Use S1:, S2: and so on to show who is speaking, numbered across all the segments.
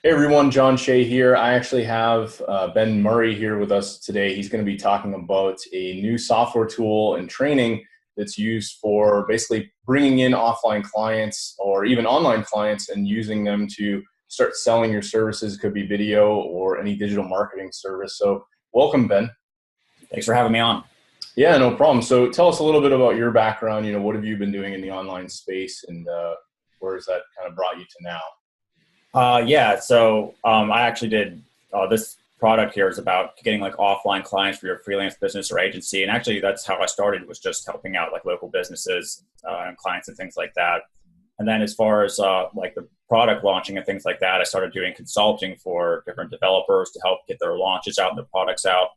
S1: Hey everyone, John Shea here. I actually have Ben Murray here with us today. He's going to be talking about a new software tool and training that's used for basically bringing in offline clients or even online clients and using them to start selling your services. It could be video or any digital marketing service. So welcome, Ben.
S2: Thanks for having me on.
S1: Yeah, no problem. So tell us a little bit about your background. What have you been doing in the online space, and where has that kind of brought you to now?
S2: I actually did this product here is about getting like offline clients for your freelance business or agency. And actually that's how I started, was just helping out like local businesses and clients and things like that. And then as far as like the product launching and things like that, I started doing consulting for different developers to help get their launches out and their products out,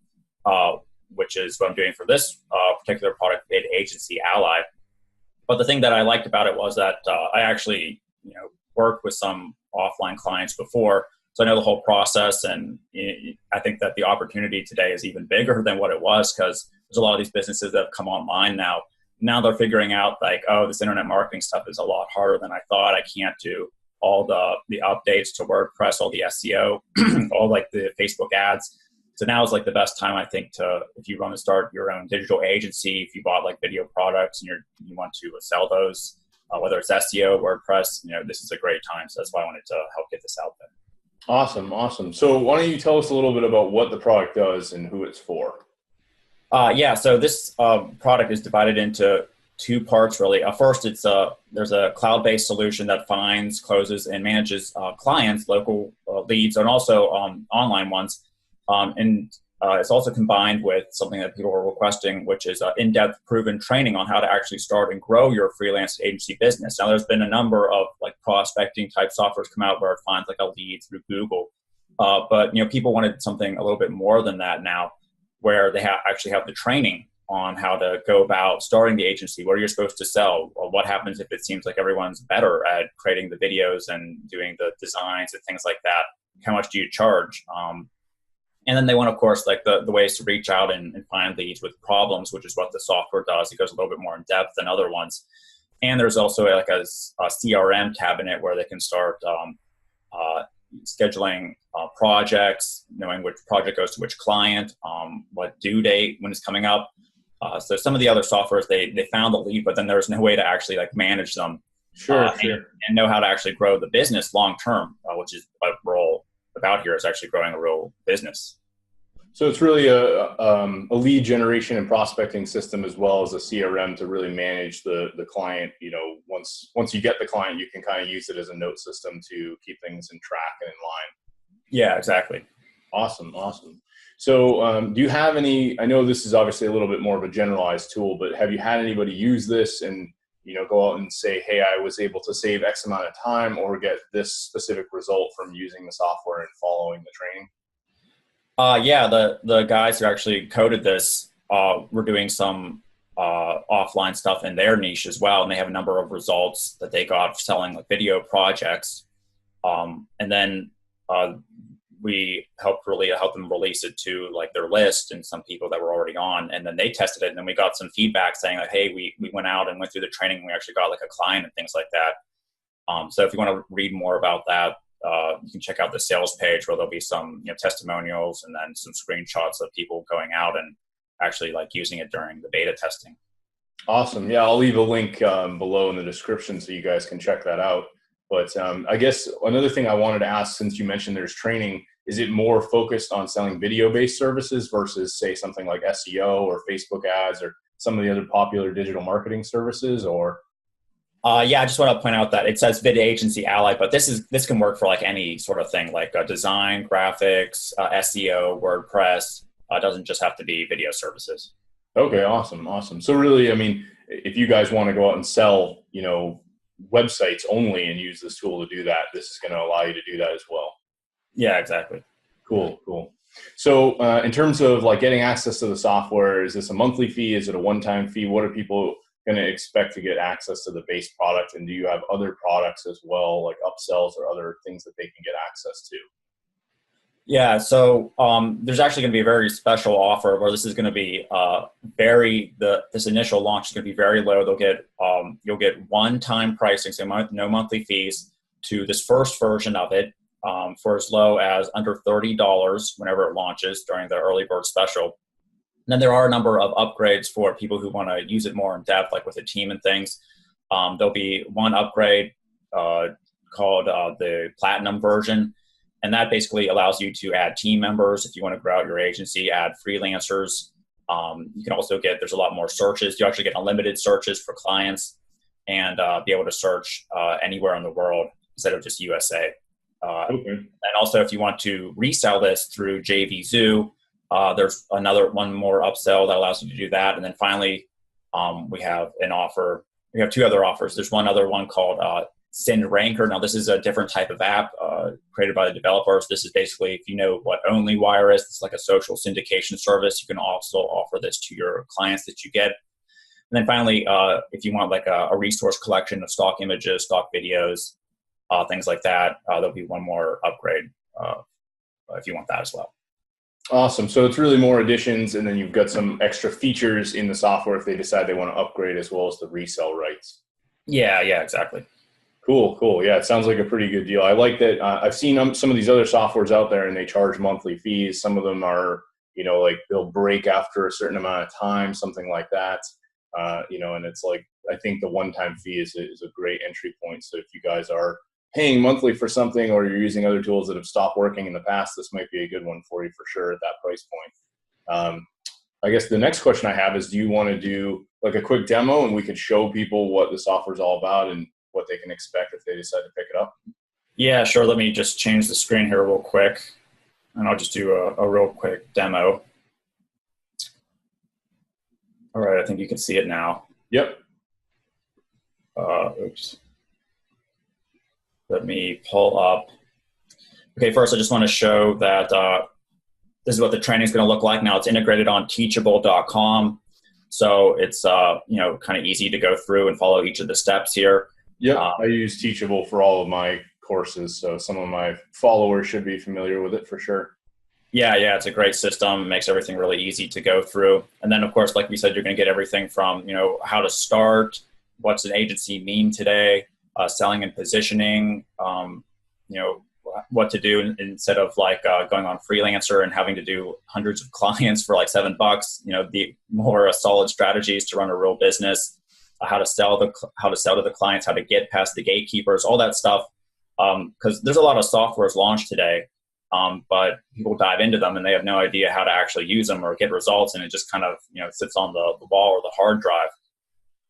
S2: which is what I'm doing for this particular product, Bid Agency Ally. But the thing that I liked about it was that I actually, worked with some offline clients before, so I know the whole process. And I think that the opportunity today is even bigger than what it was, because there's a lot of these businesses that have come online now. Now they're figuring out like, oh, this internet marketing stuff is a lot harder than I thought. I can't do all the updates to WordPress, all the SEO, all like the Facebook ads. So now is like the best time, I think, if you want to start your own digital agency, if you bought like video products and you want to sell those, whether it's SEO, WordPress, this is a great time. So that's why I wanted to help get this out there.
S1: Awesome. So why don't you tell us a little bit about what the product does and who it's for?
S2: So this product is divided into two parts, really. First, there's a cloud-based solution that finds, closes, and manages clients, local leads, and also online ones. It's also combined with something that people are requesting, which is in-depth proven training on how to actually start and grow your freelance agency business. Now, there's been a number of like prospecting type softwares come out where it finds like a lead through Google. But people wanted something a little bit more than that now, where they actually have the training on how to go about starting the agency, what you're supposed to sell, or what happens if it seems like everyone's better at creating the videos and doing the designs and things like that. How much do you charge? And then they want, of course, like the ways to reach out and find leads with problems, which is what the software does. It goes a little bit more in depth than other ones. And there's also like a CRM cabinet where they can start scheduling projects, knowing which project goes to which client, what due date, when it's coming up. So some of the other softwares, they found the lead, but then there's no way to actually like manage them.
S1: Sure.
S2: And know how to actually grow the business long term, which is what we're all about here, is actually growing a real business.
S1: So it's really a lead generation and prospecting system, as well as a CRM to really manage the client. Once you get the client, you can kind of use it as a note system to keep things in track and in line.
S2: Yeah, exactly.
S1: Awesome. So do you have any, I know this is obviously a little bit more of a generalized tool, but have you had anybody use this and go out and say, hey, I was able to save X amount of time or get this specific result from using the software and following the training?
S2: The guys who actually coded this were doing some offline stuff in their niche as well, and they have a number of results that they got selling like video projects. And then we helped them release it to like their list and some people that were already on, and then they tested it, and then we got some feedback saying like, hey, we went out and went through the training, and we actually got like a client and things like that. So if you want to read more about that, you can check out the sales page where there'll be some testimonials and then some screenshots of people going out and actually like using it during the beta testing.
S1: Awesome. Yeah, I'll leave a link below in the description so you guys can check that out. But I guess another thing I wanted to ask, since you mentioned there's training, is it more focused on selling video-based services versus, say, something like SEO or Facebook ads or some of the other popular digital marketing services, or?
S2: I just want to point out that it says Bid Agency Ally, but this can work for like any sort of thing, like design, graphics, SEO, WordPress. It doesn't just have to be video services.
S1: Okay, awesome. So really, I mean, if you guys want to go out and sell, websites only and use this tool to do that, this is going to allow you to do that as well.
S2: Yeah, exactly.
S1: Cool. So in terms of like getting access to the software, is this a monthly fee? Is it a one-time fee? What are people going to expect to get access to the base product? And do you have other products as well, like upsells or other things that they can get access to?
S2: Yeah, so there's actually going to be a very special offer where this is going to be this initial launch is going to be very low. You'll get one-time pricing, so no monthly fees to this first version of it. for as low as under $30 whenever it launches during the early bird special. And then there are a number of upgrades for people who want to use it more in depth, like with a team and things. There'll be one upgrade called the Platinum version. And that basically allows you to add team members if you want to grow out your agency, add freelancers. You can also there's a lot more searches. You actually get unlimited searches for clients and be able to search anywhere in the world instead of just USA. And also, if you want to resell this through JVZoo, there's one more upsell that allows you to do that. And then finally, we have an offer. We have two other offers. There's one other one called SendRanker. Now, this is a different type of app created by the developers. This is basically, if you know what OnlyWire is, it's like a social syndication service. You can also offer this to your clients that you get. And then finally, if you want like a resource collection of stock images, stock videos, things like that, there'll be one more upgrade if you want that as well.
S1: Awesome. So it's really more additions, and then you've got some extra features in the software if they decide they want to upgrade, as well as the resell rights.
S2: Yeah, exactly.
S1: Cool. Yeah, it sounds like a pretty good deal. I like that. I've seen some of these other softwares out there, and they charge monthly fees. Some of them are, like they'll break after a certain amount of time, something like that. And it's like, I think the one-time fee is a great entry point. So if you guys are paying monthly for something, or you're using other tools that have stopped working in the past, this might be a good one for you for sure at that price point. I guess the next question I have is, do you want to do like a quick demo and we could show people what the software is all about and what they can expect if they decide to pick it up?
S2: Yeah, sure. Let me just change the screen here real quick, and I'll just do a real quick demo. All right, I think you can see it now.
S1: Yep.
S2: Oops. Let me pull up. Okay, first I just want to show that this is what the training is going to look like. Now it's integrated on teachable.com. So it's kind of easy to go through and follow each of the steps here.
S1: Yeah, I use Teachable for all of my courses, so some of my followers should be familiar with it for sure.
S2: Yeah, it's a great system. It makes everything really easy to go through. And then, of course, like we said, you're going to get everything from, how to start, what's an agency mean today, selling and positioning, what to do instead of like going on Freelancer and having to do hundreds of clients for like $7, the more solid strategies to run a real business, how to sell to the clients, how to get past the gatekeepers, all that stuff. Because there's a lot of softwares launched today, but people dive into them and they have no idea how to actually use them or get results, and it just kind of sits on the wall or the hard drive.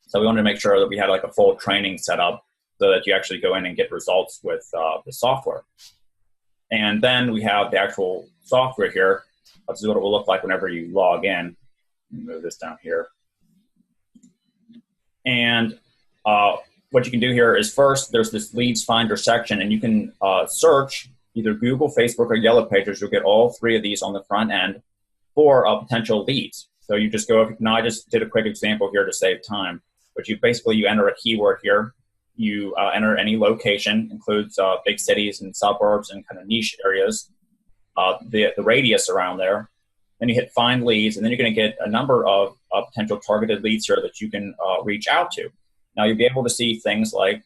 S2: So we wanted to make sure that we had like a full training set up so that you actually go in and get results with the software. And then we have the actual software here. This is what it will look like whenever you log in. Move this down here. And what you can do here is, first, there's this leads finder section, and you can search either Google, Facebook, or Yellow Pages. You'll get all three of these on the front end for potential leads. So you just go, now I just did a quick example here to save time, but you enter a keyword here. You enter any location, includes big cities and suburbs and kind of niche areas, the radius around there. Then you hit find leads, and then you're going to get a number of potential targeted leads here that you can reach out to. Now you'll be able to see things like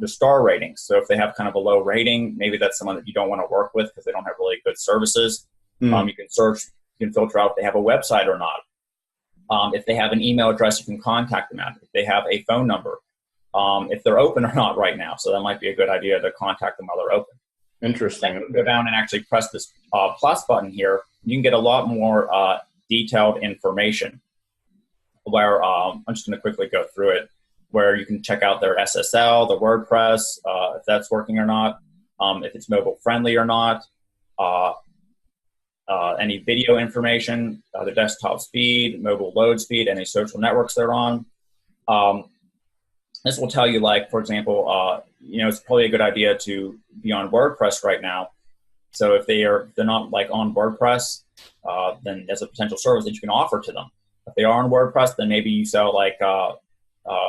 S2: the star ratings. So if they have kind of a low rating, maybe that's someone that you don't want to work with because they don't have really good services. You can search, you can filter out if they have a website or not. If they have an email address, you can contact them at. If they have a phone number. If they're open or not right now. So that might be a good idea to contact them while they're open.
S1: Interesting.
S2: Go down and actually press this plus button here. You can get a lot more detailed information where I'm just going to quickly go through it, where you can check out their SSL, the WordPress, if that's working or not, if it's mobile friendly or not, any video information, the desktop speed, mobile load speed, any social networks they're on. This will tell you, like, for example, it's probably a good idea to be on WordPress right now. So if they're not like on WordPress, then there's a potential service that you can offer to them. If they are on WordPress, then maybe you sell like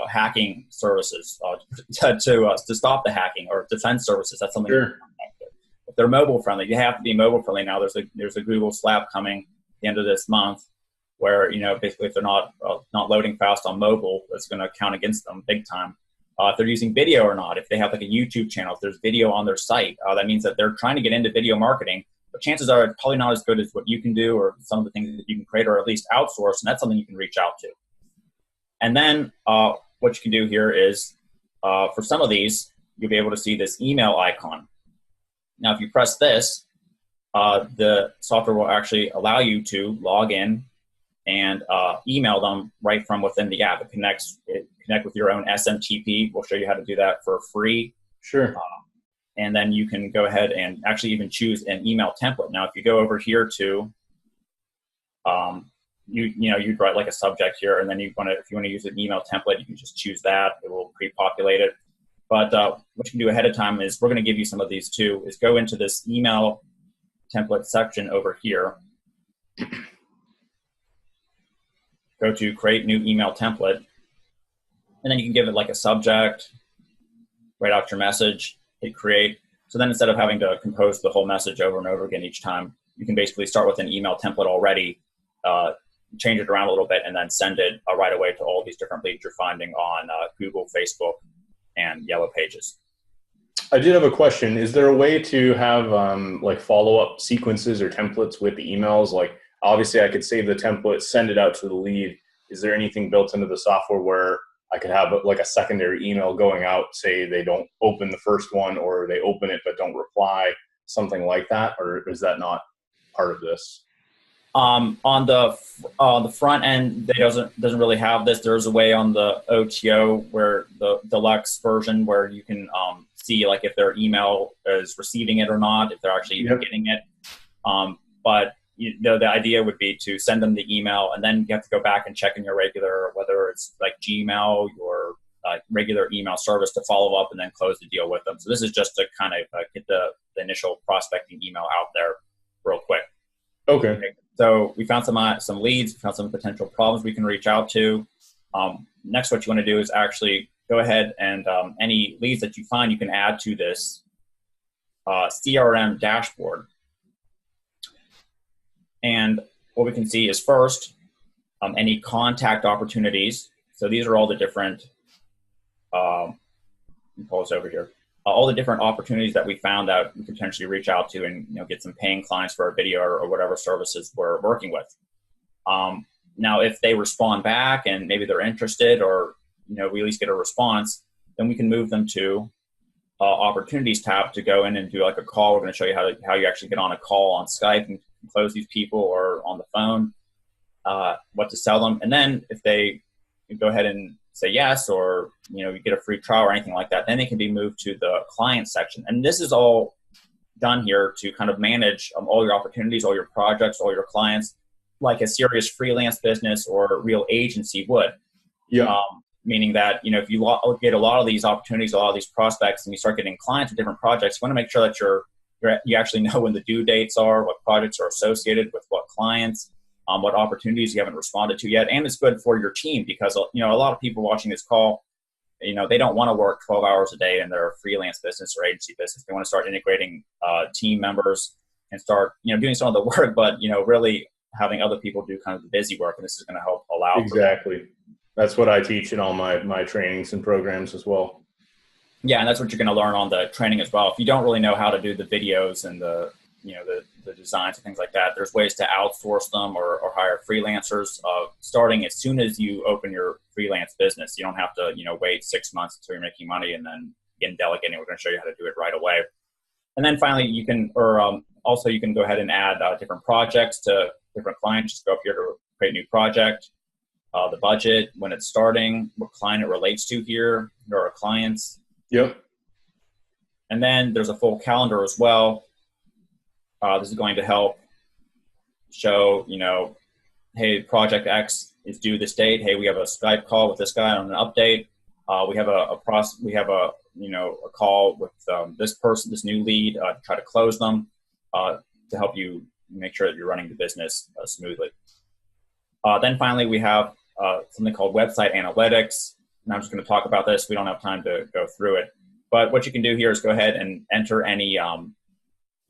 S2: hacking services to stop the hacking, or defense services. That's something.
S1: Sure.
S2: If they're mobile friendly, you have to be mobile friendly now. There's a Google slap coming at the end of this month, where basically if they're not loading fast on mobile, that's going to count against them big time. if they're using video or not, if they have like a YouTube channel, if there's video on their site. That means that they're trying to get into video marketing, but chances are it's probably not as good as what you can do or some of the things that you can create or at least outsource, and that's something you can reach out to. And then what you can do here is, for some of these, you'll be able to see this email icon. Now, if you press this, the software will actually allow you to log in and email them right from within the app. It connect with your own SMTP. We'll show you how to do that for free.
S1: Sure.
S2: And then you can go ahead and actually even choose an email template. Now, if you go over here to, you'd write like a subject here, and then if you want to use an email template, you can just choose that. It will pre-populate it. But what you can do ahead of time is, we're going to give you some of these too, is go into this email template section over here. Go to create new email template, and then you can give it like a subject, write out your message, hit create. So then instead of having to compose the whole message over and over again each time, you can basically start with an email template already, change it around a little bit, and then send it right away to all these different leads you're finding on Google, Facebook, and Yellow Pages.
S1: I did have a question. Is there a way to have like follow-up sequences or templates with the emails? Like, obviously I could save the template, send it out to the lead. Is there anything built into the software where I could have like a secondary email going out, say they don't open the first one, or they open it but don't reply, something like that? Or is that not part of this?
S2: On the front end, it doesn't really have this. There's a way on the OTO, where the deluxe version, where you can see like if their email is receiving it or not, if they're actually even getting it. But the idea would be to send them the email, and then you have to go back and check in your regular, whether it's like Gmail, your regular email service, to follow up and then close the deal with them. So this is just to kind of get the initial prospecting email out there real quick.
S1: Okay.
S2: So we found some leads, we found some potential problems we can reach out to. Next, what you want to do is actually go ahead and any leads that you find, you can add to this CRM dashboard. And what we can see is, first, any contact opportunities. So these are all the different, let me pull this over here. All the different opportunities that we found that we could potentially reach out to and get some paying clients for our video or whatever services we're working with. Now, if they respond back and maybe they're interested, or we at least get a response, then we can move them to opportunities tab to go in and do like a call. We're going to show you how you actually get on a call on Skype and close these people, or on the phone, what to sell them. And then if they go ahead and say yes, or you get a free trial or anything like that, then they can be moved to the client section. And this is all done here to kind of manage all your opportunities, all your projects, all your clients, like a serious freelance business or a real agency would.
S1: Yeah.
S2: Meaning that, if you get a lot of these opportunities, a lot of these prospects, and you start getting clients with different projects, you want to make sure that you actually know when the due dates are, what projects are associated with what clients, what opportunities you haven't responded to yet. And it's good for your team, because a lot of people watching this call, they don't want to work 12 hours a day in their freelance business or agency business. They want to start integrating team members and start doing some of the work, but really having other people do kind of the busy work. And this is going to help allow
S1: exactly. That's what I teach in all my trainings and programs as well.
S2: Yeah, and that's what you're going to learn on the training as well. If you don't really know how to do the videos and the designs and things like that, there's ways to outsource them or hire freelancers starting as soon as you open your freelance business. You don't have to wait 6 months until you're making money and then begin delegating. We're going to show you how to do it right away. And then finally, you can also you can go ahead and add different projects to different clients. Just go up here to create a new project, the budget, when it's starting, what client it relates to here. There are clients.
S1: Yep.
S2: And then there's a full calendar as well. This is going to help show, hey, project X is due this date. Hey, we have a Skype call with this guy on an update. We have a call with this person, this new lead, to try to close them, to help you make sure that you're running the business smoothly. Then finally, we have something called website analytics. And I'm just going to talk about this. We don't have time to go through it. But what you can do here is go ahead and enter any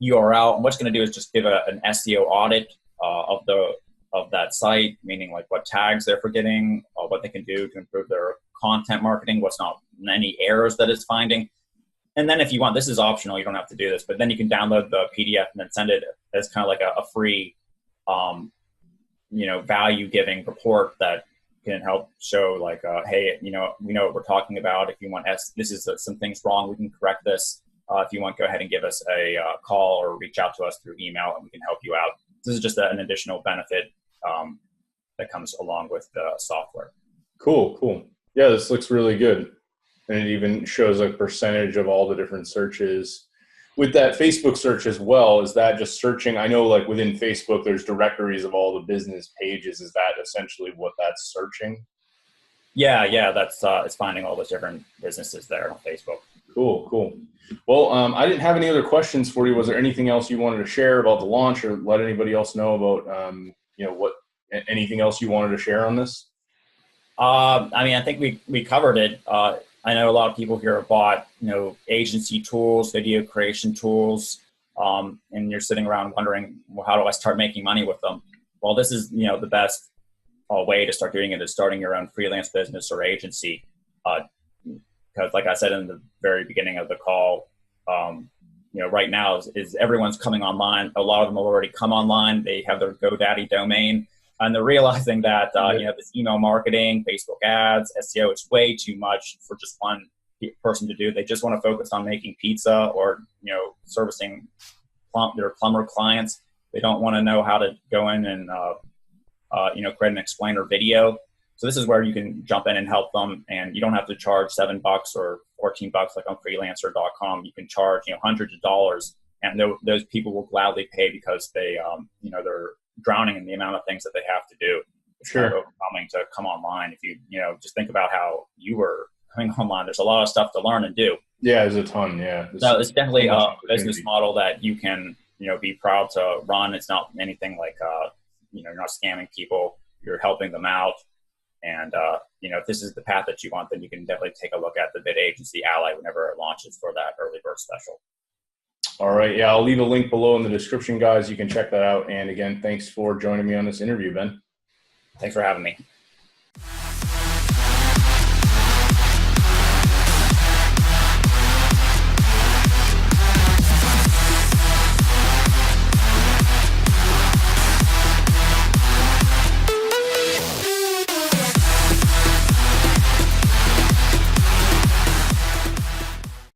S2: URL. And what it's going to do is just give an SEO audit of that site, meaning like what tags they're forgetting, what they can do to improve their content marketing, what's not any errors that it's finding. And then if you want, this is optional, you don't have to do this, but then you can download the PDF and then send it as kind of like a free, value giving report that can help show like, hey, we know what we're talking about. If you want this is some things wrong, we can correct this. If you want, go ahead and give us a call or reach out to us through email and we can help you out. This is just an additional benefit that comes along with the software.
S1: Cool. Yeah, this looks really good. And it even shows a percentage of all the different searches. With that Facebook search as well, is that just searching? I know like within Facebook, there's directories of all the business pages. Is that essentially what that's searching?
S2: Yeah, that's it's finding all those different businesses there on Facebook.
S1: Cool. Well, I didn't have any other questions for you. Was there anything else you wanted to share about the launch, or let anybody else know about, anything else you wanted to share on this?
S2: I think we covered it. I know a lot of people here have bought, agency tools, video creation tools, and you're sitting around wondering, well, how do I start making money with them? Well, this is, the best way to start doing it is starting your own freelance business or agency. Because like I said in the very beginning of the call, right now is everyone's coming online. A lot of them have already come online. They have their GoDaddy domain. And they're realizing that, this email marketing, Facebook ads, SEO, it's way too much for just one person to do. They just want to focus on making pizza or, servicing their plumber clients. They don't want to know how to go in and, create an explainer video. So this is where you can jump in and help them. And you don't have to charge $7 or $14 like on freelancer.com. You can charge, hundreds of dollars. And those people will gladly pay because they, they're drowning in the amount of things that they have to do. It's
S1: sure.
S2: Kind of overwhelming to come online. If you, just think about how you were coming online, there's a lot of stuff to learn and do.
S1: Yeah, there's a ton. Yeah.
S2: So it's definitely a business model that you can, be proud to run. It's not anything like, you're not scamming people, you're helping them out. And, if this is the path that you want, then you can definitely take a look at the Bid Agency Ally whenever it launches for that early bird special.
S1: All right. Yeah, I'll leave a link below in the description, guys. You can check that out. And again, thanks for joining me on this interview, Ben.
S2: Thanks for having me.